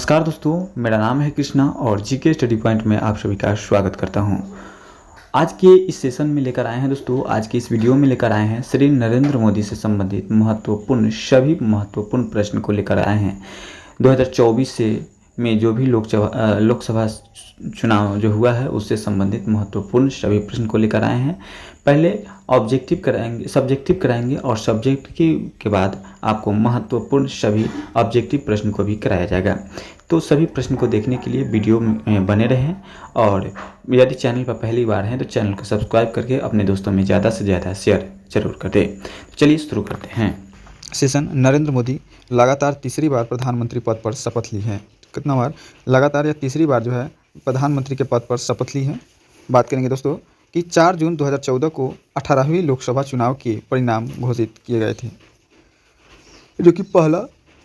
नमस्कार दोस्तों, मेरा नाम है कृष्णा और जीके स्टडी पॉइंट में आप सभी का स्वागत करता हूं। आज के इस सेशन में लेकर आए हैं दोस्तों, आज की इस वीडियो में लेकर आए हैं श्री नरेंद्र मोदी से संबंधित सभी महत्वपूर्ण प्रश्न को लेकर आए हैं। 2024 से में जो भी लोकसभा चुनाव जो हुआ है उससे संबंधित महत्वपूर्ण सभी प्रश्न को लेकर आए हैं। पहले सब्जेक्टिव कराएंगे और सब्जेक्टिव के बाद आपको महत्वपूर्ण सभी ऑब्जेक्टिव प्रश्न को भी कराया जाएगा। तो सभी प्रश्न को देखने के लिए वीडियो में बने रहें और यदि चैनल पर पहली बार हैं तो चैनल को सब्सक्राइब करके अपने दोस्तों में ज़्यादा से ज़्यादा शेयर जरूर कर दें। तो चलिए शुरू करते हैं। सेशन नरेंद्र मोदी लगातार तीसरी बार प्रधानमंत्री पद पर शपथ ली है। कितना बार लगातार या तीसरी बार जो है प्रधानमंत्री के पद पर शपथ ली है। बात करेंगे दोस्तों कि 4 जून 2014 को 18वीं लोकसभा चुनाव के परिणाम घोषित किए गए थे, जो कि पहला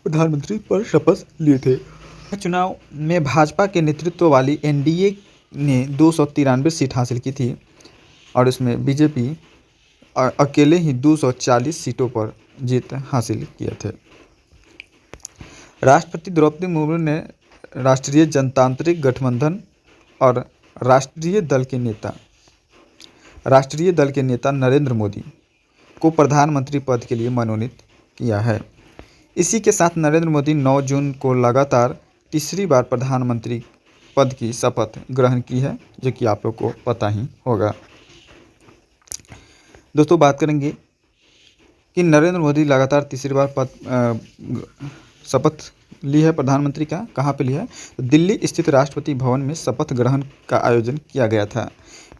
प्रधानमंत्री पर शपथ लिए थे। चुनाव में भाजपा के नेतृत्व वाली एनडीए ने 293 सीट हासिल की थी और इसमें बीजेपी अकेले ही 240 सीटों पर जीत हासिल किए थे। राष्ट्रपति द्रौपदी मुर्मू ने राष्ट्रीय जनतांत्रिक गठबंधन और राष्ट्रीय दल के नेता नरेंद्र मोदी को प्रधानमंत्री पद के लिए मनोनीत किया है। इसी के साथ नरेंद्र मोदी 9 जून को लगातार तीसरी बार प्रधानमंत्री पद की शपथ ग्रहण की है, जो कि आप लोग को पता ही होगा। दोस्तों बात करेंगे कि नरेंद्र मोदी लगातार तीसरी बार शपथ ली है प्रधानमंत्री का। कहाँ पे लिया है? तो दिल्ली स्थित राष्ट्रपति भवन में शपथ ग्रहण का आयोजन किया गया था।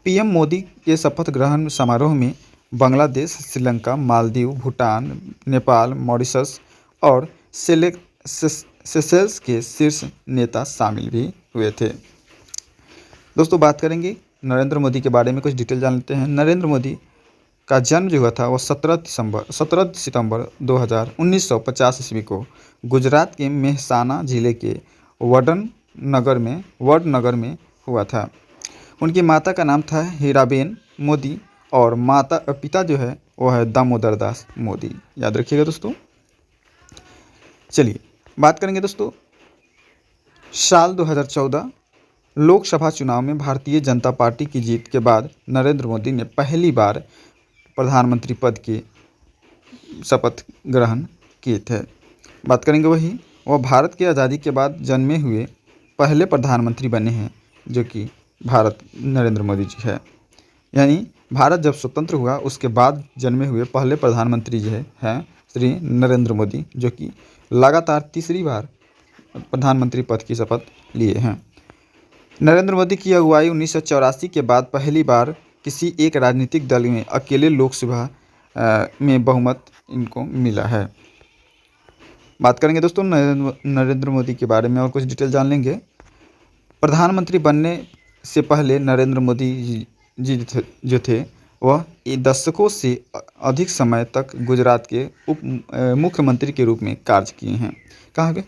पीएम मोदी के शपथ ग्रहण समारोह में बांग्लादेश, श्रीलंका, मालदीव, भूटान, नेपाल, मॉरिशस और सेशेल्स के शीर्ष नेता शामिल भी हुए थे। दोस्तों बात करेंगे नरेंद्र मोदी के बारे में, कुछ डिटेल जान लेते हैं। नरेंद्र मोदी का जन्म जो हुआ था वो 17 सितंबर 1950 ईस्वी को गुजरात के मेहसाना जिले के वडनगर में हुआ था। उनकी माता का नाम था हीराबेन मोदी और पिता जो है वो है दामोदर दास मोदी। याद रखिएगा दोस्तों। चलिए बात करेंगे दोस्तों, साल 2014 लोकसभा चुनाव में भारतीय जनता पार्टी की जीत के बाद नरेंद्र मोदी ने पहली बार प्रधानमंत्री पद की शपथ ग्रहण किए थे। बात करेंगे वह भारत की आज़ादी के बाद जन्मे हुए पहले प्रधानमंत्री बने हैं, जो कि नरेंद्र मोदी जी है। यानी भारत जब स्वतंत्र हुआ उसके बाद जन्मे हुए पहले प्रधानमंत्री जो हैं श्री नरेंद्र मोदी, जो कि लगातार तीसरी बार प्रधानमंत्री पद की शपथ लिए हैं। नरेंद्र मोदी की अगुवाई 1984 के बाद पहली बार किसी एक राजनीतिक दल में अकेले लोकसभा में बहुमत इनको मिला है। बात करेंगे दोस्तों नरेंद्र मोदी के बारे में और कुछ डिटेल जान लेंगे। प्रधानमंत्री बनने से पहले नरेंद्र मोदी जी जो थे वह दशकों से अधिक समय तक गुजरात के मुख्यमंत्री के रूप में कार्य किए हैं। कहाँ के?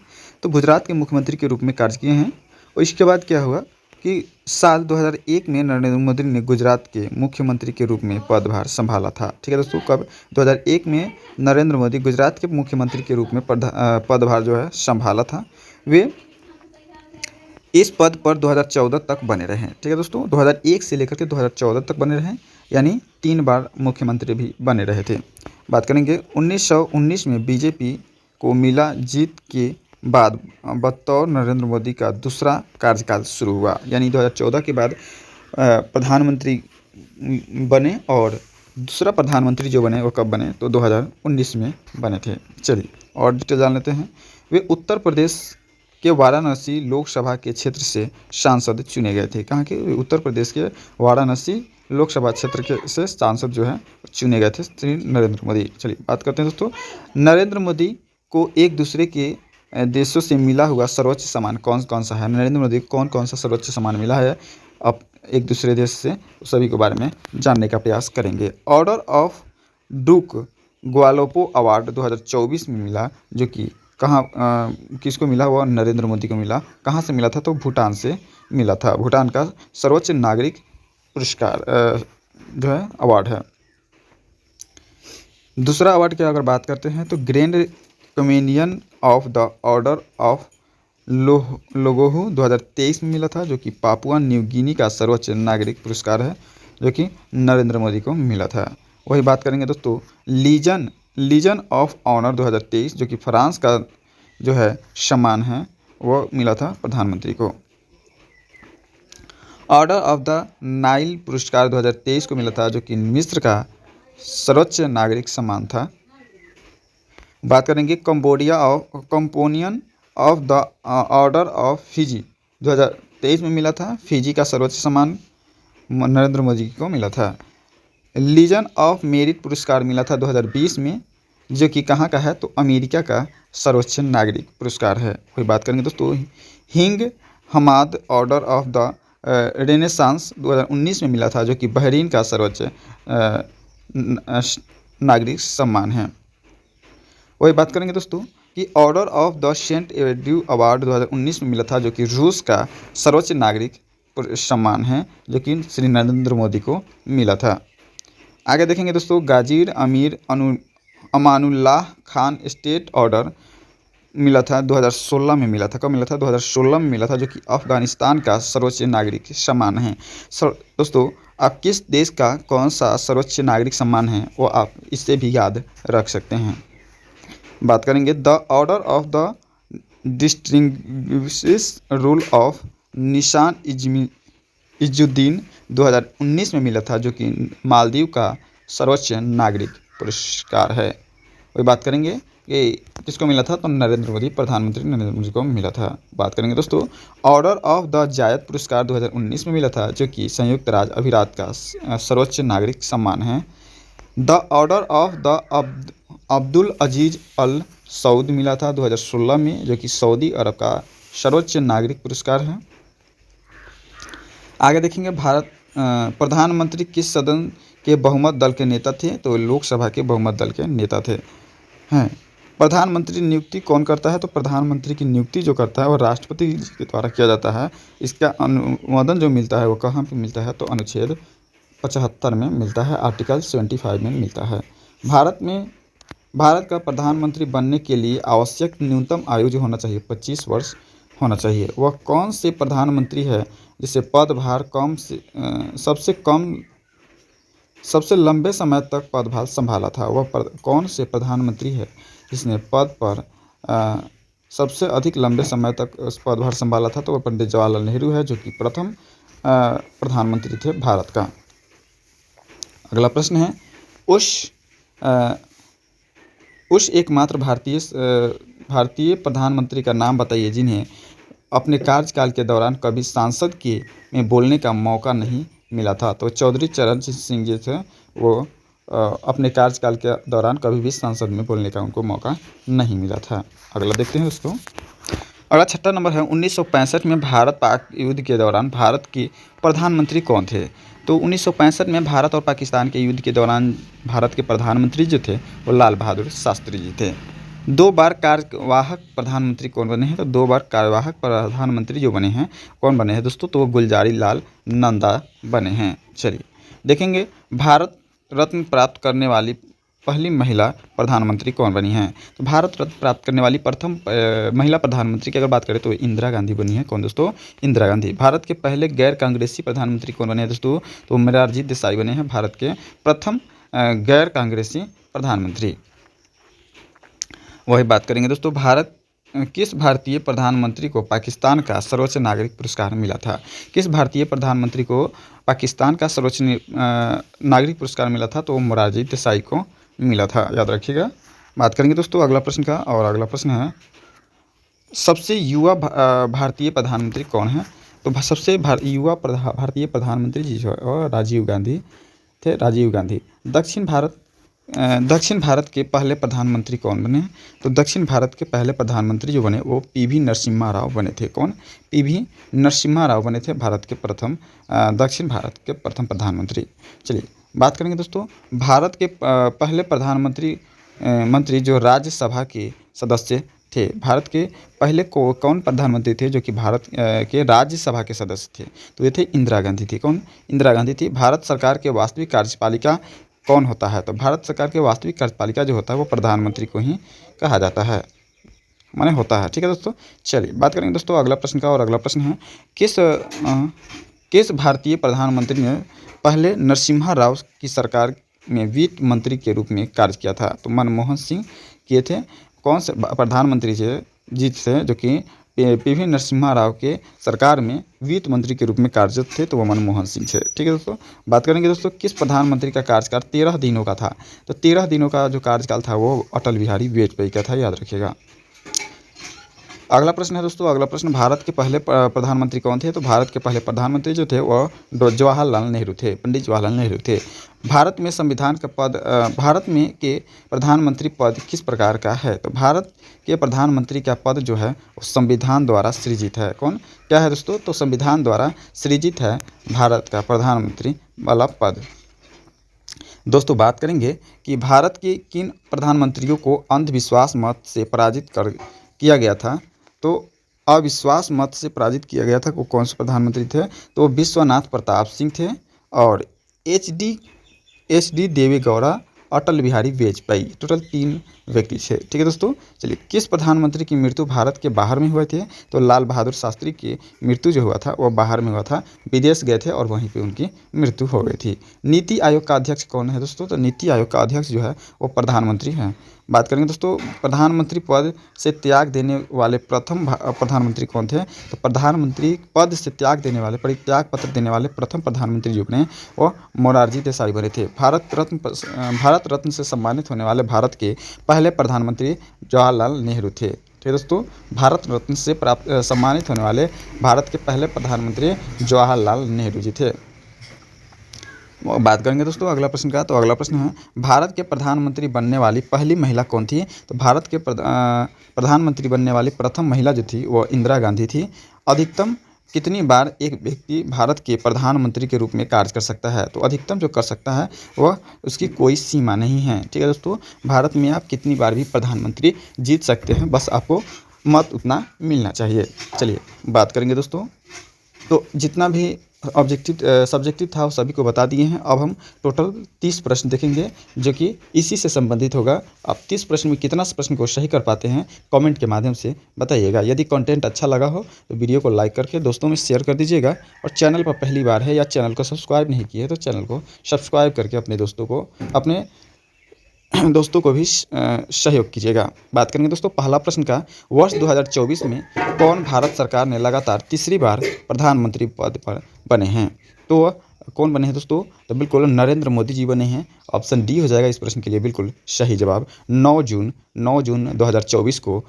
तो गुजरात के मुख्यमंत्री के रूप में कार्य किए हैं। और इसके बाद क्या हुआ कि साल 2001 में नरेंद्र मोदी ने गुजरात के मुख्यमंत्री के रूप में पदभार संभाला था। ठीक है दोस्तों, कब? 2001 में नरेंद्र मोदी गुजरात के मुख्यमंत्री के रूप में पदभार जो है संभाला था। वे इस पद पर 2014 तक बने रहे। ठीक है दोस्तों, 2001 से लेकर के 2014 तक बने रहे, यानी 3 बार मुख्यमंत्री भी बने रहे थे। बात करेंगे 1919 में बीजेपी को मिला जीत के बाद बतौर नरेंद्र मोदी का दूसरा कार्यकाल शुरू हुआ। यानी 2014 के बाद प्रधानमंत्री बने और दूसरा प्रधानमंत्री जो बने वो कब बने? तो 2019 में बने थे। चलिए और डिटेल जान लेते हैं। वे उत्तर प्रदेश के वाराणसी लोकसभा के क्षेत्र से सांसद चुने गए थे। कहाँ के? उत्तर प्रदेश के वाराणसी लोकसभा क्षेत्र के से सांसद जो है चुने गए थे श्री नरेंद्र मोदी। चलिए बात करते हैं दोस्तों, नरेंद्र मोदी को एक दूसरे के देशों से मिला हुआ सर्वोच्च सम्मान कौन कौन सा है? नरेंद्र मोदी को कौन सा सर्वोच्च सम्मान मिला है अब एक दूसरे देश से, सभी के बारे में जानने का प्रयास करेंगे। ऑर्डर ऑफ डूक ग्वालोपो अवार्ड 2024 में मिला, जो कि कहाँ किसको मिला? वह नरेंद्र मोदी को मिला। कहाँ से मिला था? तो भूटान से मिला था। भूटान का सर्वोच्च नागरिक पुरस्कार जो है अवार्ड है। दूसरा अवार्ड की अगर बात करते हैं तो grand companion of the order of Logohu 2023 में मिला था, जो कि पापुआ न्यू गिनी का सर्वोच्च नागरिक पुरस्कार है, जो कि नरेंद्र मोदी को मिला था। वही बात करेंगे दोस्तों लीजन ऑफ ऑनर 2023, जो कि फ्रांस का जो है सम्मान है, वो मिला था प्रधानमंत्री को। ऑर्डर ऑफ द नाइल पुरस्कार 2023 को मिला था, जो कि मिस्र का सर्वोच्च नागरिक सम्मान था। बात करेंगे companion of the order of Fiji 2023 में मिला था। फिजी का सर्वोच्च सम्मान नरेंद्र मोदी को मिला था। लीजन ऑफ मेरिट पुरस्कार मिला था 2020 में, जो कि कहाँ का है, तो अमेरिका का सर्वोच्च नागरिक पुरस्कार है। कोई बात करेंगे दोस्तों King Hamad Order of the Renaissance 2019 में मिला था, जो कि बहरीन का सर्वोच्च नागरिक सम्मान है। वही बात करेंगे दोस्तों कि ऑर्डर ऑफ द सेंट एड्यू अवार्ड 2019 में मिला था, जो कि रूस का सर्वोच्च नागरिक सम्मान है, जो कि श्री नरेंद्र मोदी को मिला था। आगे देखेंगे दोस्तों गाजीर अमीर अमानुल्लाह खान स्टेट ऑर्डर मिला था 2016 में मिला था। कब मिला था? 2016 में मिला था, जो कि अफगानिस्तान का सर्वोच्च नागरिक सम्मान है। दोस्तों आप किस देश का कौन सा सर्वोच्च नागरिक सम्मान है, वो आप इससे भी याद रख सकते हैं। बात करेंगे the order of the distinguished rule of निशान इजुद्दीन 2019 में मिला था, जो कि मालदीव का सर्वोच्च नागरिक पुरस्कार है। वही बात करेंगे कि किसको मिला था, तो नरेंद्र मोदी प्रधानमंत्री नरेंद्र मोदी को मिला था। बात करेंगे दोस्तों ऑर्डर ऑफ द जायद पुरस्कार 2019 में मिला था, जो कि संयुक्त राज्य अमीरात का सर्वोच्च नागरिक सम्मान है। The order of the Abdul Aziz Al Saud मिला था 2016 में, जो कि सऊदी अरब का सर्वोच्च नागरिक पुरस्कार है। आगे देखेंगे प्रधानमंत्री किस सदन के बहुमत दल के नेता थे, तो लोकसभा के बहुमत दल के नेता थे। हैं प्रधानमंत्री नियुक्ति कौन करता है, तो प्रधानमंत्री की नियुक्ति जो करता है वो राष्ट्रपति जी के द्वारा किया जाता है। इसका अनुमोदन जो मिलता है वो कहाँ पे मिलता है, तो अनुच्छेद 75 में मिलता है, आर्टिकल 75 में मिलता है। भारत का प्रधानमंत्री बनने के लिए आवश्यक न्यूनतम आयु जो होना चाहिए 25 वर्ष होना चाहिए। वह कौन से प्रधानमंत्री है जिसे पदभार सबसे लंबे समय तक पदभार संभाला था? वह कौन से प्रधानमंत्री है जिसने पद पर सबसे अधिक लंबे समय तक पदभार संभाला था? तो वह पंडित जवाहरलाल नेहरू है, जो कि प्रथम प्रधानमंत्री थे भारत का। अगला प्रश्न है उस एकमात्र भारतीय प्रधानमंत्री का नाम बताइए जिन्हें अपने कार्यकाल के दौरान कभी सांसद में बोलने का मौका नहीं मिला था। तो चौधरी चरण सिंह जी थे, वो अपने कार्यकाल के दौरान कभी भी संसद में बोलने का उनको मौका नहीं मिला था। अगला देखते हैं दोस्तों। अगला 6 नंबर है 1965 में भारत पाक युद्ध के दौरान भारत के प्रधानमंत्री कौन थे? तो 1965 में भारत और पाकिस्तान के युद्ध के दौरान भारत के प्रधानमंत्री जो थे वो लाल बहादुर शास्त्री जी थे। 2 बार कार्यवाहक प्रधानमंत्री कौन बने हैं? तो 2 बार कार्यवाहक प्रधानमंत्री जो बने हैं कौन बने हैं दोस्तों? तो वो गुलजारी लाल नंदा बने हैं। चलिए देखेंगे भारत रत्न प्राप्त करने वाली पहली महिला प्रधानमंत्री कौन बनी हैं? तो भारत रत्न प्राप्त करने वाली प्रथम महिला प्रधानमंत्री की अगर बात करें तो इंदिरा गांधी बनी है। कौन दोस्तों? इंदिरा गांधी। भारत के पहले गैर कांग्रेसी प्रधानमंत्री कौन बने हैं दोस्तों? तो मोरारजी देसाई बने हैं भारत के प्रथम गैर कांग्रेसी प्रधानमंत्री। वही बात करेंगे दोस्तों किस भारतीय प्रधानमंत्री को पाकिस्तान का सर्वोच्च नागरिक पुरस्कार मिला था? किस भारतीय प्रधानमंत्री को पाकिस्तान का सर्वोच्च नागरिक पुरस्कार मिला था? तो मोरारजी देसाई को मिला था, याद रखिएगा। बात करेंगे दोस्तों अगला प्रश्न का, और अगला प्रश्न है सबसे युवा भारतीय प्रधानमंत्री कौन है? तो सबसे युवा भारतीय प्रधानमंत्री जी जो है राजीव गांधी थे, राजीव गांधी। दक्षिण भारत के पहले प्रधानमंत्री कौन बने? तो दक्षिण भारत के पहले प्रधानमंत्री जो बने वो पीवी नरसिम्हा राव बने थे। कौन? पीवी नरसिम्हा राव बने थे भारत के प्रथम दक्षिण भारत के प्रथम प्रधानमंत्री। चलिए बात करेंगे दोस्तों भारत के पहले मंत्री जो राज्यसभा के सदस्य थे। भारत के पहले कौन प्रधानमंत्री थे जो कि भारत के राज्यसभा के सदस्य थे? तो ये थे इंदिरा गांधी थी। कौन? इंदिरा गांधी थी। भारत सरकार के वास्तविक कार्यपालिका कौन होता है? तो भारत सरकार के वास्तविक कार्यपालिका जो होता है वो प्रधानमंत्री को ही कहा जाता है। माने होता है। ठीक है दोस्तों, चलिए बात करेंगे दोस्तों अगला प्रश्न का। और अगला प्रश्न है किस भारतीय प्रधानमंत्री ने पहले नरसिम्हा राव की सरकार में वित्त मंत्री के रूप में कार्य किया था? तो मनमोहन सिंह किए थे। कौन से प्रधानमंत्री थे जो कि पीवी नरसिम्हा राव के सरकार में वित्त मंत्री के रूप में कार्यरत थे? तो वो मनमोहन सिंह थे। ठीक है दोस्तों, बात करेंगे दोस्तों किस प्रधानमंत्री का कार्यकाल 13 दिनों का था? तो 13 दिनों का जो कार्यकाल था वो अटल बिहारी वाजपेयी का था, याद रखिएगा। अगला प्रश्न है दोस्तों, अगला प्रश्न भारत के पहले प्रधानमंत्री कौन थे? तो भारत के पहले प्रधानमंत्री जो थे वो जवाहरलाल नेहरू थे, पंडित जवाहरलाल नेहरू थे। भारत में संविधान का पद भारत में के प्रधानमंत्री पद किस प्रकार का है? तो भारत के प्रधानमंत्री का पद जो है वो संविधान द्वारा सृजित है। कौन क्या है दोस्तों? तो संविधान द्वारा सृजित है भारत का प्रधानमंत्री वाला पद। दोस्तों बात करेंगे कि भारत के किन प्रधानमंत्रियों को अंधविश्वास मत से पराजित किया गया था? तो अविश्वास मत से पराजित किया गया था। वो कौन से प्रधानमंत्री थे? तो विश्वनाथ प्रताप सिंह थे और H D Deve Gowda, Atal Bihari Vajpayee. Total 3 व्यक्ति थे। ठीक है दोस्तों, चलिए किस प्रधानमंत्री की मृत्यु भारत के बाहर में हुए थे? तो लाल बहादुर शास्त्री की मृत्यु जो हुआ था वो बाहर में हुआ था, विदेश गए थे और वहीं पे उनकी मृत्यु हो गई थी। नीति आयोग का अध्यक्ष कौन है दोस्तों? तो नीति आयोग का अध्यक्ष जो है वो प्रधानमंत्री हैं। बात करेंगे दोस्तों प्रधानमंत्री पद से त्याग देने वाले प्रथम प्रधानमंत्री कौन थे? तो प्रधानमंत्री पद से त्याग देने वाले, परित्याग पत्र देने वाले प्रथम प्रधानमंत्री जो बने वो मोरारजी देसाई बने थे। भारत रत्न से सम्मानित होने वाले भारत के पहले प्रधानमंत्री जवाहरलाल नेहरू थे। ठीक है दोस्तों, भारत रत्न से सम्मानित होने वाले भारत के पहले प्रधानमंत्री जवाहरलाल नेहरू जी थे। बात करेंगे दोस्तों अगला प्रश्न का। तो अगला प्रश्न है भारत के प्रधानमंत्री बनने वाली पहली महिला कौन थी? तो भारत के प्रधानमंत्री बनने वाली प्रथम महिला जो थी वो इंदिरा गांधी थी। अधिकतम कितनी बार एक व्यक्ति भारत के प्रधानमंत्री के रूप में कार्य कर सकता है? तो अधिकतम जो कर सकता है वह उसकी कोई सीमा नहीं है। ठीक है दोस्तों, भारत में आप कितनी बार भी प्रधानमंत्री जीत सकते हैं, बस आपको मत उतना मिलना चाहिए। चलिए बात करेंगे दोस्तों, तो जितना भी सब्जेक्टिव था वो सभी को बता दिए हैं। अब हम टोटल 30 प्रश्न देखेंगे जो कि इसी से संबंधित होगा। आप 30 प्रश्न में कितना प्रश्न को सही कर पाते हैं कमेंट के माध्यम से बताइएगा। यदि कंटेंट अच्छा लगा हो तो वीडियो को लाइक करके दोस्तों में शेयर कर दीजिएगा और चैनल पर पहली बार है या चैनल को सब्सक्राइब नहीं किए तो चैनल को सब्सक्राइब करके अपने दोस्तों को भी सहयोग कीजिएगा। बात करेंगे दोस्तों पहला प्रश्न का, वर्ष 2024 में कौन भारत सरकार ने लगातार तीसरी बार प्रधानमंत्री पद पर बने हैं? तो वह कौन बने हैं दोस्तों? तो बिल्कुल नरेंद्र मोदी जी बने हैं। ऑप्शन डी हो जाएगा इस प्रश्न के लिए बिल्कुल सही जवाब। 9 जून 2024 को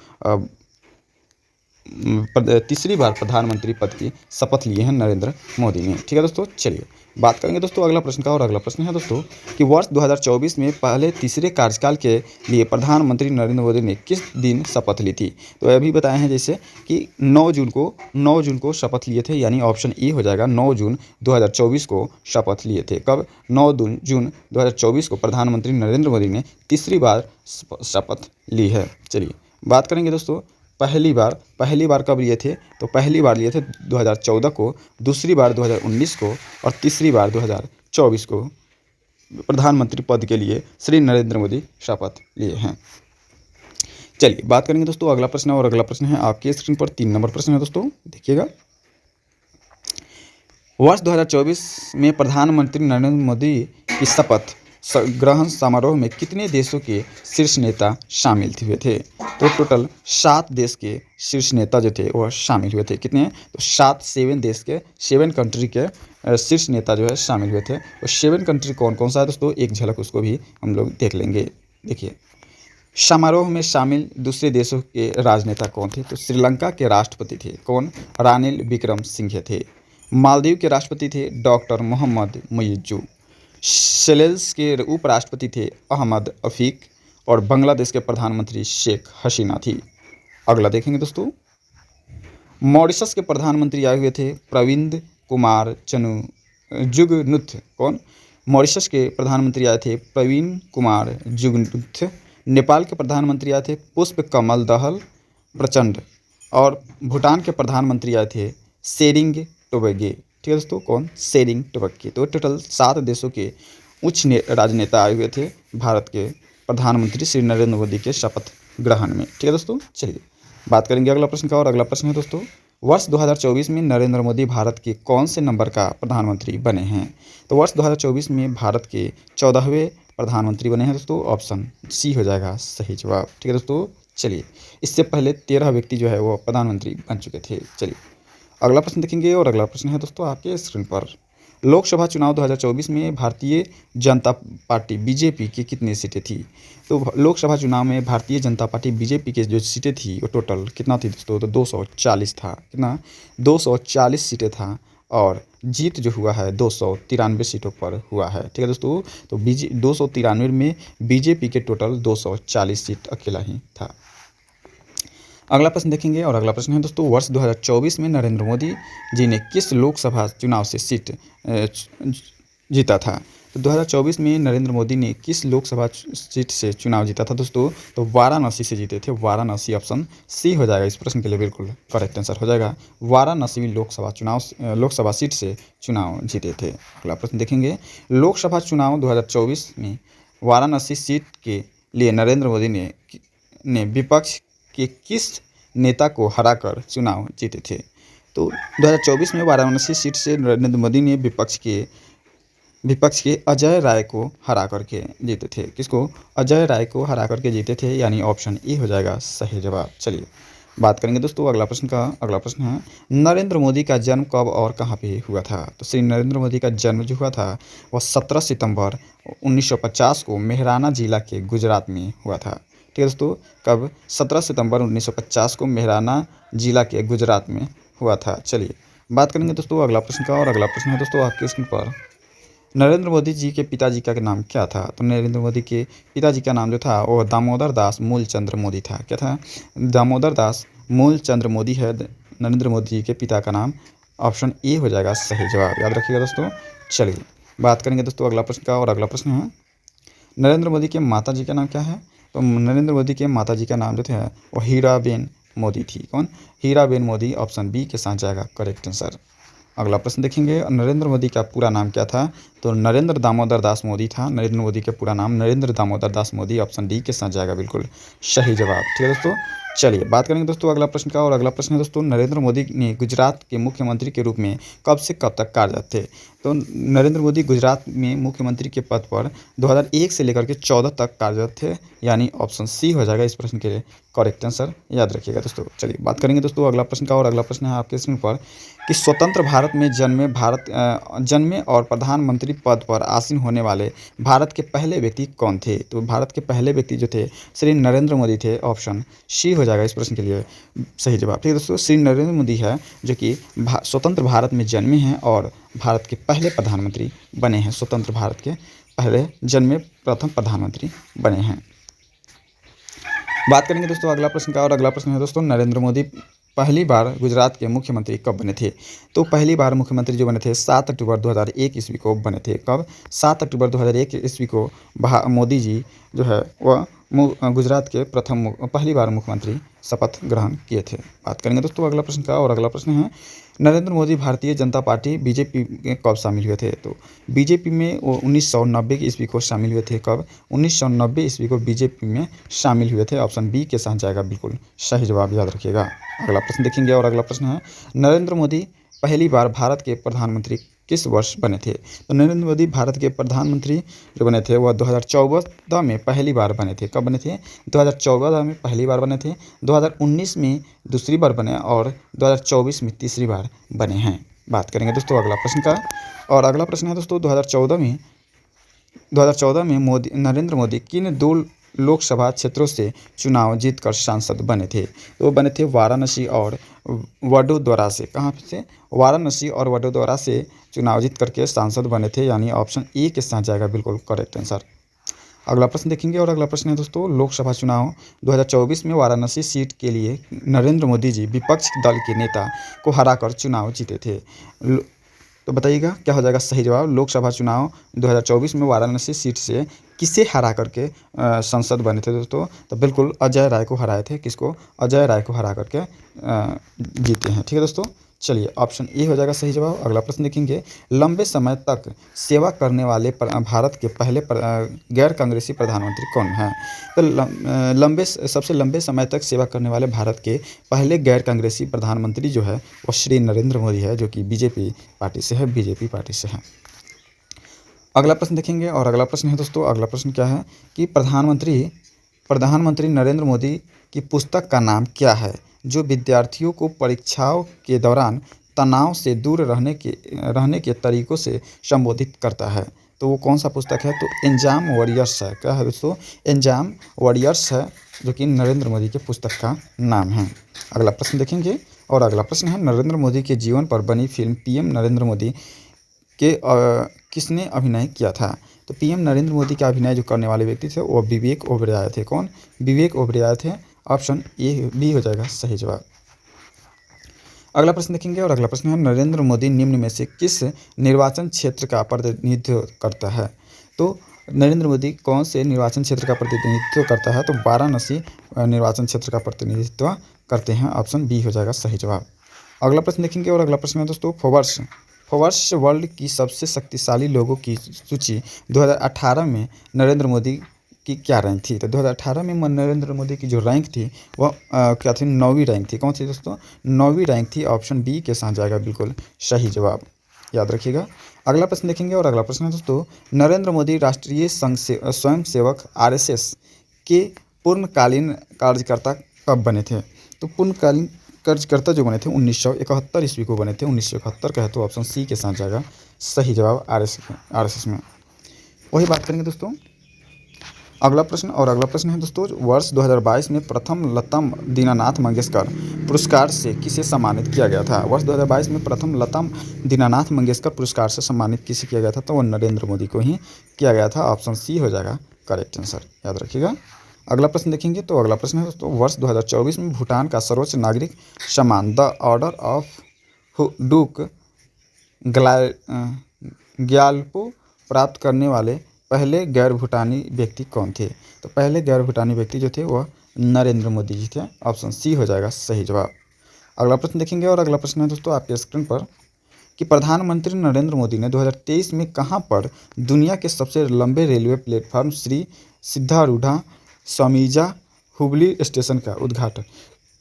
तीसरी बार प्रधानमंत्री पद की शपथ लिए हैं नरेंद्र मोदी ने। ठीक है दोस्तों, चलिए बात करेंगे दोस्तों अगला प्रश्न का। और अगला प्रश्न है दोस्तों कि वर्ष 2024 में पहले तीसरे कार्यकाल के लिए प्रधानमंत्री नरेंद्र मोदी ने किस दिन शपथ ली थी? तो अभी बताए हैं जैसे कि 9 जून को शपथ लिए थे, यानी ऑप्शन ई हो जाएगा। 9 जून 2024 को शपथ लिए थे। कब? 9 जून 2024 को प्रधानमंत्री नरेंद्र मोदी ने तीसरी बार शपथ ली है। चलिए बात करेंगे दोस्तों पहली बार कब लिए थे? तो पहली बार लिए थे 2014 को, दूसरी बार 2019 को और तीसरी बार 2024 को प्रधानमंत्री पद के लिए श्री नरेंद्र मोदी शपथ लिए हैं। चलिए बात करेंगे दोस्तों अगला प्रश्न। और अगला प्रश्न है आपके स्क्रीन पर 3 नंबर प्रश्न है दोस्तों, देखिएगा। वर्ष 2024 में प्रधानमंत्री नरेंद्र मोदी की शपथ ग्रहण समारोह में कितने देशों के शीर्ष नेता शामिल हुए थे? तो टोटल 7 देश के शीर्ष नेता जो थे वह शामिल हुए थे। कितने? तो 7 कंट्री के शीर्ष नेता जो है शामिल हुए थे। और 7 कंट्री कौन कौन सा है दोस्तों, एक झलक उसको भी हम लोग देख लेंगे। देखिए समारोह में शामिल दूसरे देशों के राजनेता कौन थे? तो श्रीलंका के राष्ट्रपति थे कौन? रानिल विक्रमसिंघे थे। मालदीव के राष्ट्रपति थे डॉक्टर मोहम्मद मुइज्जू। सेशेल्स के उपराष्ट्रपति थे अहमद अफीक और बांग्लादेश के प्रधानमंत्री शेख हसीना थी। अगला देखेंगे दोस्तों, मॉरिशस के प्रधानमंत्री आए हुए थे प्रविंद कुमार जुगनूथ। कौन? मॉरिशस के प्रधानमंत्री आए थे प्रवीण कुमार जुगनूथ। नेपाल के प्रधानमंत्री आए थे पुष्प कमल दहल प्रचंड और भूटान के प्रधानमंत्री आए थे सेरिंग टोबगे। ठीक है दोस्तों, कौन? सेरिंग टोबगे। तो टोटल 7 देशों के उच्च राजनेता आए हुए थे भारत के प्रधानमंत्री श्री नरेंद्र मोदी के शपथ ग्रहण में। ठीक है दोस्तों, चलिए बात करेंगे अगला प्रश्न का, और अगला प्रश्न है दोस्तों, वर्ष 2024 में नरेंद्र मोदी भारत के कौन से नंबर का प्रधानमंत्री बने हैं? तो वर्ष 2024 में भारत के 14वें प्रधानमंत्री बने हैं दोस्तों। ऑप्शन सी हो जाएगा सही जवाब। ठीक है दोस्तों, चलिए, इससे पहले 13 व्यक्ति जो है वो प्रधानमंत्री बन चुके थे। चलिए अगला प्रश्न देखेंगे, और अगला प्रश्न है दोस्तों आपके स्क्रीन पर, लोकसभा चुनाव 2024 में भारतीय जनता पार्टी बीजेपी की कितनी सीटें थी? तो लोकसभा चुनाव में भारतीय जनता पार्टी बीजेपी की जो सीटें थी वो टोटल कितना थी दोस्तों? तो 240 था। कितना? 240 सीटें था, और जीत जो हुआ है 293 सीटों पर हुआ है। ठीक है दोस्तों, तो 293 में बीजेपी के टोटल 240 सीट अकेला ही था। अगला प्रश्न देखेंगे, और अगला प्रश्न है दोस्तों, वर्ष 2024 में नरेंद्र मोदी जी ने किस लोकसभा चुनाव से सीट जीता था? तो 2024 में नरेंद्र मोदी ने किस लोकसभा सीट से चुनाव जीता था दोस्तों? तो वाराणसी से जीते थे। वाराणसी, ऑप्शन सी हो जाएगा इस प्रश्न के लिए बिल्कुल करेक्ट आंसर हो जाएगा। वाराणसी लोकसभा सीट से चुनाव जीते थे। अगला प्रश्न देखेंगे, लोकसभा चुनाव 2024 में वाराणसी सीट के लिए नरेंद्र मोदी ने विपक्ष के किस नेता को हराकर चुनाव जीते थे? तो 2024 में वाराणसी सीट से नरेंद्र मोदी ने विपक्ष के अजय राय को हरा करके जीते थे। किसको? अजय राय को हरा करके जीते थे, यानी ऑप्शन ए हो जाएगा सही जवाब। चलिए बात करेंगे दोस्तों अगला प्रश्न का। अगला प्रश्न है, नरेंद्र मोदी का जन्म कब और कहाँ पे हुआ था? तो श्री नरेंद्र मोदी का जन्म जो हुआ था वह 17 सितंबर 1950 को मेहराना जिला के गुजरात में हुआ था। ठीक है दोस्तों, कब? 17 सितंबर 1950 को मेहराना जिला के गुजरात में हुआ था। चलिए बात करेंगे दोस्तों अगला प्रश्न का, और अगला प्रश्न है दोस्तों आपके स्क्रीन पर, नरेंद्र मोदी जी के पिताजी का नाम क्या था? तो नरेंद्र मोदी के पिताजी का नाम जो था वो दामोदर दास मूलचंद्र मोदी था। क्या था? दामोदर दास मूलचंद्र मोदी है नरेंद्र मोदी जी के पिता का नाम। ऑप्शन ए हो जाएगा सही जवाब, याद रखिएगा दोस्तों। चलिए बात करेंगे दोस्तों अगला प्रश्न का, और अगला प्रश्न है, नरेंद्र मोदी के माता जी का नाम क्या है? तो नरेंद्र मोदी के माता जी का नाम जो था वो हीराबेन मोदी थी। कौन? हीराबेन मोदी। ऑप्शन बी के साथ जाएगा करेक्ट आंसर। अगला प्रश्न देखेंगे, नरेंद्र मोदी का पूरा नाम क्या था? तो नरेंद्र दामोदर दास मोदी था। नरेंद्र मोदी का पूरा नाम नरेंद्र दामोदर दास मोदी। ऑप्शन डी के साथ जाएगा बिल्कुल सही जवाब। ठीक है दोस्तों, चलिए बात करेंगे दोस्तों अगला प्रश्न का, और अगला प्रश्न है दोस्तों, नरेंद्र मोदी ने गुजरात के मुख्यमंत्री के रूप में कब से कब तक कार्यरत थे? तो नरेंद्र मोदी गुजरात में मुख्यमंत्री के पद पर 2001 से लेकर के 14 तक कार्यरत थे, यानी ऑप्शन सी हो जाएगा इस प्रश्न के लिए करेक्ट आंसर, याद रखिएगा दोस्तों। चलिए बात करेंगे दोस्तों अगला प्रश्न का, और अगला प्रश्न है आपके स्क्रीन पर कि स्वतंत्र भारत में जन्मे और प्रधानमंत्री पद पर आसीन होने वाले भारत के पहले व्यक्ति कौन थे? तो भारत के पहले व्यक्ति जो थे श्री नरेंद्र मोदी थे। ऑप्शन सी हो जाएगा इस प्रश्न के लिए सही जवाब। ठीक है दोस्तों, श्री नरेंद्र मोदी है जो कि स्वतंत्र भारत में जन्मे हैं और भारत के पहले प्रधानमंत्री बने हैं। स्वतंत्र भारत के पहले जन्मे प्रथम प्रधानमंत्री बने हैं। बात करेंगे दोस्तों अगला प्रश्न का, और अगला प्रश्न है दोस्तों, नरेंद्र मोदी पहली बार गुजरात के मुख्यमंत्री कब बने थे? तो पहली बार मुख्यमंत्री जो बने थे 7 अक्टूबर 2001 ईस्वी को बने थे। कब? 7 अक्टूबर 2001 ईस्वी को मोदी जी जो है वह गुजरात के पहली बार मुख्यमंत्री शपथ ग्रहण किए थे। बात करेंगे दोस्तों अगला प्रश्न का, और अगला प्रश्न है, नरेंद्र मोदी भारतीय जनता पार्टी बीजेपी में कब शामिल हुए थे? तो बीजेपी में वो 1990 ईस्वी को शामिल हुए थे। कब? 1990 ईस्वी को बीजेपी में शामिल हुए थे। ऑप्शन बी के साथ जाएगा बिल्कुल सही जवाब, याद रखिएगा। अगला प्रश्न देखेंगे, और अगला प्रश्न है, नरेंद्र मोदी पहली बार भारत के प्रधानमंत्री किस वर्ष बने थे? तो नरेंद्र मोदी भारत के प्रधानमंत्री जो बने थे वह 2014 में पहली बार बने थे। कब बने थे? 2014 में पहली बार बने थे, 2019 में दूसरी बार बने और 2024 में तीसरी बार बने हैं। बात करेंगे दोस्तों अगला प्रश्न का, और अगला प्रश्न है दोस्तों 2014 में नरेंद्र मोदी किन 2 लोकसभा क्षेत्रों से चुनाव जीतकर सांसद बने थे? तो वो बने थे वाराणसी और वडोदरा से। कहाँ से? वाराणसी और वडोदरा से चुनाव जीत करके सांसद बने थे, यानी ऑप्शन ए के साथ जाएगा बिल्कुल करेक्ट आंसर। अगला प्रश्न देखेंगे, और अगला प्रश्न है दोस्तों, लोकसभा चुनाव 2024 में वाराणसी सीट के लिए नरेंद्र मोदी जी विपक्ष दल के नेता को हराकर चुनाव जीते थे। तो बताइएगा क्या हो जाएगा सही जवाब। लोकसभा चुनाव 2024 में वाराणसी सीट से किसे हरा करके संसद बने थे दोस्तों? तो बिल्कुल अजय राय को हराए थे। किसको? अजय राय को हरा करके जीते हैं। ठीक है दोस्तों, चलिए ऑप्शन ए हो जाएगा सही जवाब। अगला प्रश्न देखेंगे, लंबे समय तक सेवा करने वाले भारत के पहले गैर कांग्रेसी प्रधानमंत्री कौन हैं? तो सबसे लंबे समय तक सेवा करने वाले भारत के पहले गैर कांग्रेसी प्रधानमंत्री जो है वो श्री नरेंद्र मोदी है, जो कि बीजेपी पार्टी से है। अगला प्रश्न देखेंगे और अगला प्रश्न है दोस्तों, अगला प्रश्न क्या है कि प्रधानमंत्री नरेंद्र मोदी की पुस्तक का नाम क्या है जो विद्यार्थियों को परीक्षाओं के दौरान तनाव से दूर रहने के तरीकों से संबोधित करता है? तो वो कौन सा पुस्तक है? तो एग्जाम वॉरियर्स है। क्या है दोस्तों? एग्जाम वॉरियर्स है, जो कि नरेंद्र मोदी के पुस्तक का नाम है। अगला प्रश्न देखेंगे और अगला प्रश्न है, नरेंद्र मोदी के जीवन पर बनी फिल्म पीएम नरेंद्र मोदी के किसने अभिनय किया था? तो पीएम नरेंद्र मोदी का अभिनय जो करने वाले व्यक्ति थे वो विवेक ओबेरॉय थे। कौन? विवेक ओबेरॉय थे। ऑप्शन ए बी हो जाएगा सही जवाब। अगला प्रश्न देखेंगे और अगला प्रश्न है, नरेंद्र मोदी निम्न में से किस निर्वाचन क्षेत्र का प्रतिनिधित्व करता है? तो नरेंद्र मोदी कौन से निर्वाचन क्षेत्र का प्रतिनिधित्व करता है? तो वाराणसी निर्वाचन क्षेत्र का प्रतिनिधित्व करते हैं। ऑप्शन बी हो जाएगा सही जवाब। अगला प्रश्न देखेंगे और अगला प्रश्न है दोस्तों, फोर्ब्स वर्ल्ड की सबसे शक्तिशाली लोगों की सूची 2018 में नरेंद्र मोदी की क्या रैंक थी? तो 2018 में नरेंद्र मोदी की जो रैंक थी वह क्या थी? 9वीं रैंक थी। कौन सी दोस्तों? 9वीं रैंक थी। ऑप्शन बी के साथ जाएगा बिल्कुल सही जवाब, याद रखिएगा। अगला प्रश्न देखेंगे और अगला प्रश्न है दोस्तों, नरेंद्र मोदी राष्ट्रीय स्वयंसेवक RSS के पूर्णकालीन कार्यकर्ता कब बने थे? तो पूर्णकालीन कार्यकर्ता जो बने थे 1971 ईस्वी को बने थे। 1971 का है तो ऑप्शन सी के साथ जाएगा सही जवाब RSS में। वही बात करेंगे दोस्तों। अगला प्रश्न और अगला प्रश्न है दोस्तों, वर्ष 2022 में प्रथम लता दीनानाथ मंगेशकर पुरस्कार से किसे सम्मानित किया गया था? वर्ष 2022 में प्रथम लता दीनानाथ मंगेशकर पुरस्कार से सम्मानित किसे किया गया था? तो वो नरेंद्र मोदी को ही किया गया था। ऑप्शन सी हो जाएगा करेक्ट आंसर, याद रखिएगा। अगला प्रश्न देखेंगे तो अगला प्रश्न है दोस्तों, वर्ष 2024 में भूटान का सर्वोच्च नागरिक सम्मान द ऑर्डर ऑफ डूक ग्यालपो प्राप्त करने वाले पहले गैर भूटानी व्यक्ति कौन थे? तो पहले गैर भूटानी व्यक्ति जो थे वह नरेंद्र मोदी जी थे। ऑप्शन सी हो जाएगा सही जवाब। अगला प्रश्न देखेंगे और अगला प्रश्न है दोस्तों आपके स्क्रीन पर कि प्रधानमंत्री नरेंद्र मोदी ने 2023 में कहां पर दुनिया के सबसे लंबे railway platform Shri Siddharudha Swamiji Hubli station का उद्घाटन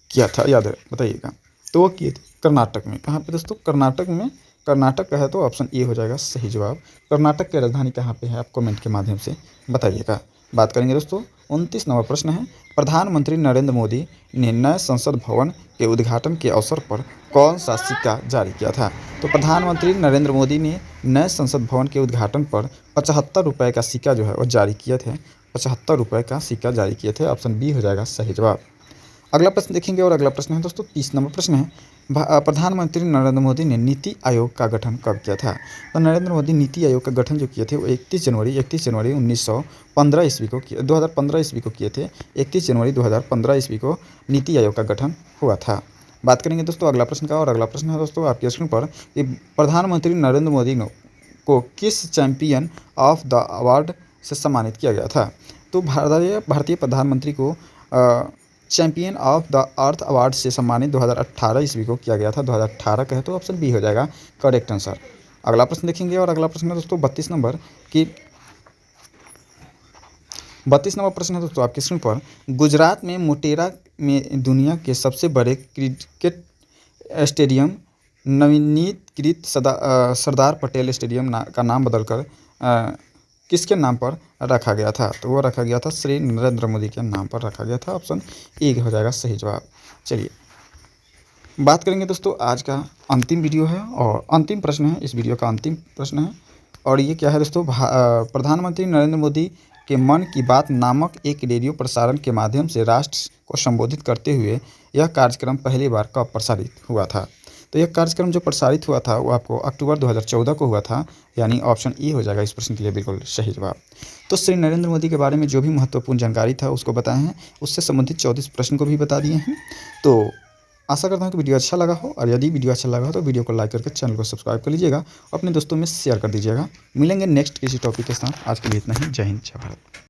किया था? याद है बताइएगा। तो वो किए थे कर्नाटक में। कहाँ पे दोस्तों? कर्नाटक में। कर्नाटक का है तो ऑप्शन ए हो जाएगा सही जवाब। कर्नाटक की राजधानी कहाँ पे है आप कमेंट के माध्यम से बताइएगा। बात करेंगे दोस्तों 29 नंबर प्रश्न है, प्रधानमंत्री नरेंद्र मोदी ने नए संसद भवन के उद्घाटन के अवसर पर कौन सा सिक्का जारी किया था? तो प्रधानमंत्री नरेंद्र मोदी ने नए संसद भवन के उद्घाटन पर 75 रुपये का सिक्का जो है वो जारी किए थे। 75 रुपये का सिक्का जारी किए थे। ऑप्शन बी हो जाएगा सही जवाब। अगला प्रश्न देखेंगे और अगला प्रश्न है दोस्तों 30 नंबर प्रश्न है, प्रधानमंत्री नरेंद्र मोदी ने नीति आयोग का गठन कब किया था? तो नरेंद्र मोदी नीति आयोग का गठन जो किए थे वो 31 जनवरी 1915 ईस्वी को 2015 ईस्वी को किए थे। 31 जनवरी 2015 ईस्वी को नीति आयोग का गठन हुआ था। बात करेंगे दोस्तों अगला प्रश्न का और अगला प्रश्न है दोस्तों आपके स्क्रीन पर कि प्रधानमंत्री नरेंद्र मोदी को किस चैंपियन ऑफ द अवार्ड से सम्मानित किया गया था? तो भारतीय प्रधानमंत्री को champion of the earth award से सम्मानित 2018 ईस्वी को किया गया था। 2018 का है तो ऑप्शन बी हो जाएगा करेक्ट आंसर। अगला प्रश्न देखेंगे और अगला प्रश्न है दोस्तों 32 नंबर प्रश्न है दोस्तों आपके स्क्रीन पर, गुजरात में मोटेरा में दुनिया के सबसे बड़े क्रिकेट स्टेडियम नवीनीकृत सरदार पटेल स्टेडियम का नाम बदलकर किसके नाम पर रखा गया था? तो वो रखा गया था श्री नरेंद्र मोदी के नाम पर रखा गया था। ऑप्शन ए हो जाएगा सही जवाब। चलिए बात करेंगे दोस्तों आज का अंतिम वीडियो है और अंतिम प्रश्न है, इस वीडियो का अंतिम प्रश्न है और ये क्या है दोस्तों, प्रधानमंत्री नरेंद्र मोदी के मन की बात नामक एक रेडियो प्रसारण के माध्यम से राष्ट्र को संबोधित करते हुए यह कार्यक्रम पहली बार कब प्रसारित हुआ था? तो यह कार्यक्रम जो प्रसारित हुआ था वो आपको अक्टूबर 2014 को हुआ था, यानी ऑप्शन ए हो जाएगा इस प्रश्न के लिए बिल्कुल सही जवाब। तो श्री नरेंद्र मोदी के बारे में जो भी महत्वपूर्ण जानकारी था उसको बताए हैं, उससे संबंधित 34 प्रश्न को भी बता दिए हैं। तो आशा करता हूँ कि वीडियो अच्छा लगा हो, और यदि वीडियो अच्छा लगा हो तो वीडियो को लाइक करके चैनल को सब्सक्राइब कर लीजिएगा, अपने दोस्तों में शेयर कर दीजिएगा। मिलेंगे नेक्स्ट किसी टॉपिक के साथ। आज के लिए इतना ही। जय हिंद, जय भारत।